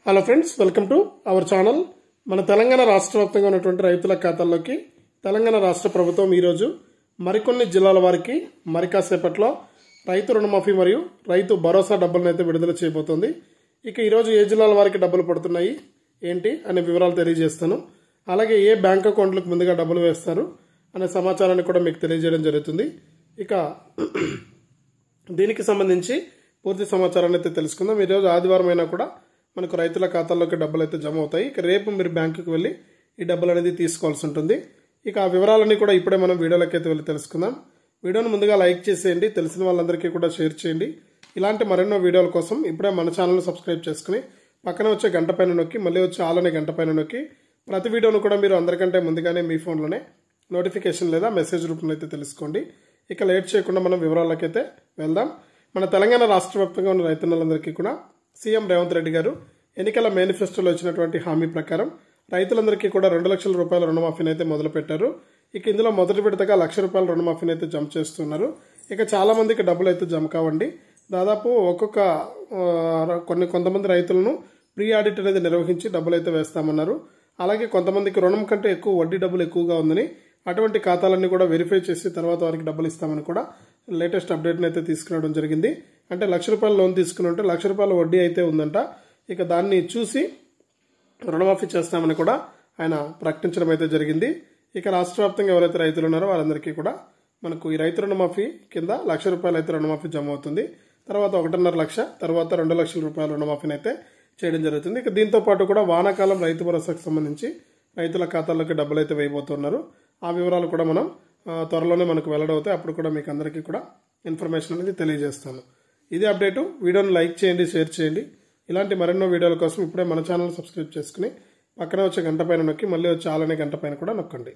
Hello friends, welcome to our channel. మన తెలంగాణ రాష్ట్ర వ్యాప్తంగా ఉన్నటువంటి రైతుల ఖాతాల్లోకి తెలంగాణ రాష్ట్ర ప్రభుత్వం ఈరోజు మరికొన్ని జిల్లాల వారికి మరి కాసేపట్లో రైతు రుణమాఫీ మరియు రైతు భరోసా డబ్బులను అయితే విడుదల చేయబోతోంది. ఇక ఈరోజు ఏ జిల్లాల వారికి డబ్బులు పడుతున్నాయి ఏంటి అనే వివరాలు తెలియజేస్తాను. అలాగే ఏ బ్యాంక్ అకౌంట్లకు ముందుగా డబ్బులు వేస్తారు అనే సమాచారాన్ని కూడా మీకు తెలియజేయడం జరుగుతుంది. ఇక దీనికి సంబంధించి పూర్తి సమాచారాన్ని అయితే తెలుసుకుందాం. ఈరోజు ఆదివారం అయినా కూడా మనకు రైతుల ఖాతాల్లోకి డబ్బులు అయితే జమ అవుతాయి. ఇక రేపు మీరు బ్యాంకుకి వెళ్ళి ఈ డబ్బులు అనేది తీసుకోవాల్సి ఉంటుంది. ఇక ఆ వివరాలన్నీ కూడా ఇప్పుడే మనం వీడియోలోకి అయితే వెళ్ళి తెలుసుకుందాం. వీడియోను ముందుగా లైక్ చేసేయండి, తెలిసిన వాళ్ళందరికీ కూడా షేర్ చేయండి. ఇలాంటి మరెన్నో వీడియోల కోసం ఇప్పుడే మన ఛానల్ని సబ్స్క్రైబ్ చేసుకుని పక్కన వచ్చే గంట పైన నొక్కి మళ్ళీ వచ్చే ఆల్ అనే గంట పైన నొక్కి ప్రతి వీడియోను కూడా మీరు అందరికంటే ముందుగానే మీ ఫోన్లోనే నోటిఫికేషన్ లేదా మెసేజ్ రూపంలో అయితే తెలుసుకోండి. ఇక లేట్ చేయకుండా మనం వివరాలకి అయితే వెళ్దాం. మన తెలంగాణ రాష్ట్ర వ్యాప్తంగా ఉన్న రైతులందరికీ కూడా సీఎం రేవంత్ రెడ్డి గారు ఎన్నికల మేనిఫెస్టోలో ఇచ్చినటువంటి హామీ ప్రకారం రైతులందరికీ కూడా 2 లక్షల రూపాయల రుణమాఫీని అయితే మొదలుపెట్టారు. ఇక ఇందులో మొదటి విడతగా 1 లక్ష రూపాయల రుణమాఫీని అయితే జమ చేస్తున్నారు. ఇక చాలా మందికి డబ్బులు అయితే జమ కావండి. దాదాపు కొంతమంది రైతులను ప్రీ ఆడిట్ అనేది నిర్వహించి డబ్బులు అయితే వేస్తామన్నారు. అలాగే కొంతమందికి రుణం కంటే ఎక్కువ వడ్డీ డబ్బులు ఎక్కువగా ఉందని అటువంటి ఖాతాలన్నీ కూడా వెరిఫై చేసి తర్వాత వారికి డబ్బులు ఇస్తామని కూడా లేటెస్ట్ అప్డేట్ని అయితే తీసుకురావడం జరిగింది. అంటే 1 లక్ష రూపాయల లోన్ తీసుకుని ఉంటే 1 లక్ష రూపాయల వడ్డీ అయితే ఉందంట. ఇక దాన్ని చూసి రుణమాఫీ చేస్తామని కూడా ఆయన ప్రకటించడం అయితే జరిగింది. ఇక రాష్ట్ర వ్యాప్తంగా ఎవరైతే రైతులు ఉన్నారో వారందరికీ కూడా మనకు ఈ రైతు రుణమాఫీ కింద 1 లక్ష రూపాయలు అయితే రుణమాఫీ జమ అవుతుంది. తర్వాత 1.5 లక్ష, తర్వాత 2 లక్షల రూపాయల రుణమాఫీని అయితే చేయడం జరుగుతుంది. ఇక దీంతో పాటు కూడా వానాకాలం రైతు భరోసాకు సంబంధించి రైతుల ఖాతాల్లోకి డబ్బులు అయితే వేయబోతున్నారు. ఆ వివరాలు కూడా మనం త్వరలోనే మనకు వెల్లడవుతాయి. అప్పుడు కూడా మీకు అందరికీ కూడా ఇన్ఫర్మేషన్ అనేది తెలియజేస్తాను. ఇదే అప్డేటు. వీడియోను లైక్ చేయండి, షేర్ చేయండి. ఇలాంటి మరెన్నో వీడియోల కోసం ఇప్పుడే మన ఛానల్ సబ్స్క్రైబ్ చేసుకుని పక్కన వచ్చే గంట పైన నొక్కి మళ్ళీ వచ్చే ఆల్ అనే గంట పైన కూడా నొక్కండి.